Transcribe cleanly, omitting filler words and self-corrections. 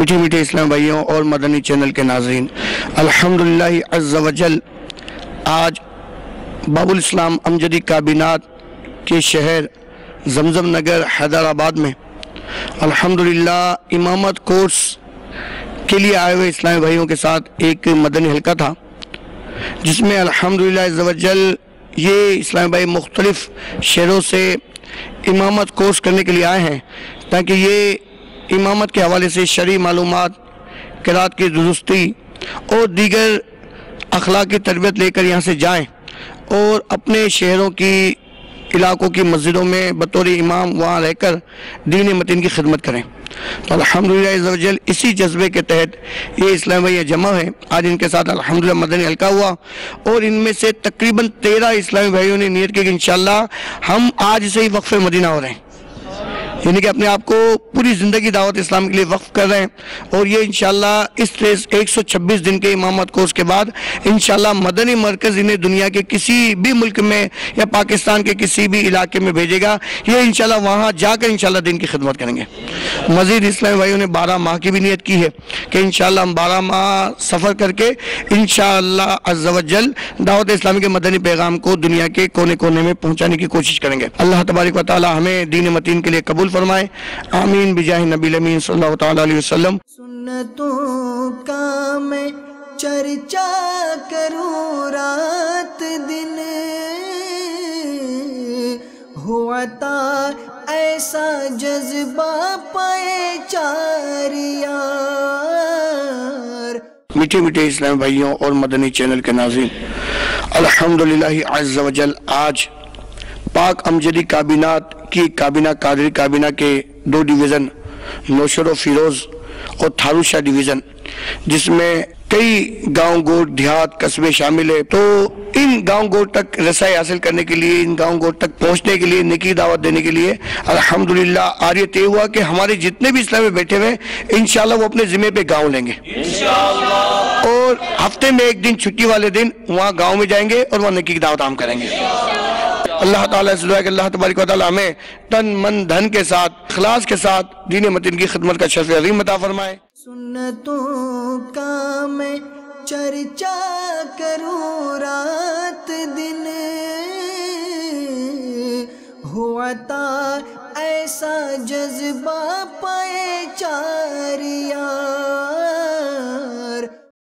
میٹھے میٹھے اسلام بھائیوں اور مدنی چینل کے ناظرین، الحمدللہ عز و جل آج باب الاسلام امجدی کابینات کے شہر زمزم نگر حیدرآباد میں الحمدللہ امامت کورس کے لیے آئے ہوئے اسلامی بھائیوں کے ساتھ ایک مدنی حلقہ تھا، جس میں الحمدللہ عز و جل یہ اسلامی بھائی مختلف شہروں سے امامت کورس کرنے کے لیے آئے ہیں تاکہ یہ امامت کے حوالے سے شرعی معلومات، قرات کی درستی اور دیگر اخلاقی تربیت لے کر یہاں سے جائیں اور اپنے شہروں کی علاقوں کی مسجدوں میں بطور امام وہاں رہ کر دین متین کی خدمت کریں۔ تو الحمدللہ عز و جل اسی جذبے کے تحت یہ اسلام بھائی جمع ہے۔ آج ان کے ساتھ الحمدللہ مدنی حلقہ ہوا اور ان میں سے تقریباً 13 اسلامی بھائیوں نے نیت کی کہ انشاءاللہ ہم آج سے ہی وقف مدینہ ہو رہے ہیں، یعنی کہ اپنے آپ کو پوری زندگی دعوت اسلام کے لیے وقف کر رہے ہیں، اور یہ انشاءاللہ اس 126 دن کے امامت کورس کے بعد انشاءاللہ مدنی مرکز انہیں دنیا کے کسی بھی ملک میں یا پاکستان کے کسی بھی علاقے میں بھیجے گا، یہ انشاءاللہ وہاں جا کر انشاءاللہ دین کی خدمت کریں گے۔ مزید اسلامی بھائیوں نے 12 ماہ کی بھی نیت کی ہے کہ انشاءاللہ ہم 12 ماہ سفر کر کے انشاءاللہ عز و جل دعوت اسلامی کے مدنی پیغام کو دنیا کے کونے کونے میں پہنچانے کی کوشش کریں گے۔ اللہ تبارک و تعالی ہمیں دین متین کے لیے قبول فرمائے، آمین بجاہ نبی الامین صلی اللہ تعالی علیہ وسلم۔ سنتوں کا میں چرچا کروں رات دن، ہوا تا ایسا جذبہ پائے چار یار۔ میٹھے میٹھے اسلام بھائیوں اور مدنی چینل کے ناظرین، الحمدللہ عز و جل آج پاک امجدی کابینات کی کابینہ قادری کابینہ کے 2 ڈویژن نوشر و فیروز اور تھاروشاہ ڈویژن، جس میں کئی گاؤں گوٹ دیہات قصبے شامل ہے، تو ان گاؤں گوٹ تک رسائی حاصل کرنے کے لیے، ان گاؤں گوٹ تک پہنچنے کے لیے، نیکی دعوت دینے کے لیے الحمدللہ آج یہ طے ہوا کہ ہمارے جتنے بھی اسلامی بیٹھے ہوئے انشاءاللہ وہ اپنے ذمہ پہ گاؤں لیں گے، اور ہفتے میں ایک دن چھٹی والے دن وہاں گاؤں میں جائیں گے اور وہاں نیکی دعوت عام کریں گے۔ اللہ تعالیٰ سے دعا ہے کہ اللہ تبارک و تعالیٰ ہمیں تن من دھن کے ساتھ اخلاص کے ساتھ دین متین کی خدمت کا شرف عظیم عطا فرمائے۔ سنتوں کا میں چرچا کروں رات دن، ہوا تا ایسا جذبہ پائے چار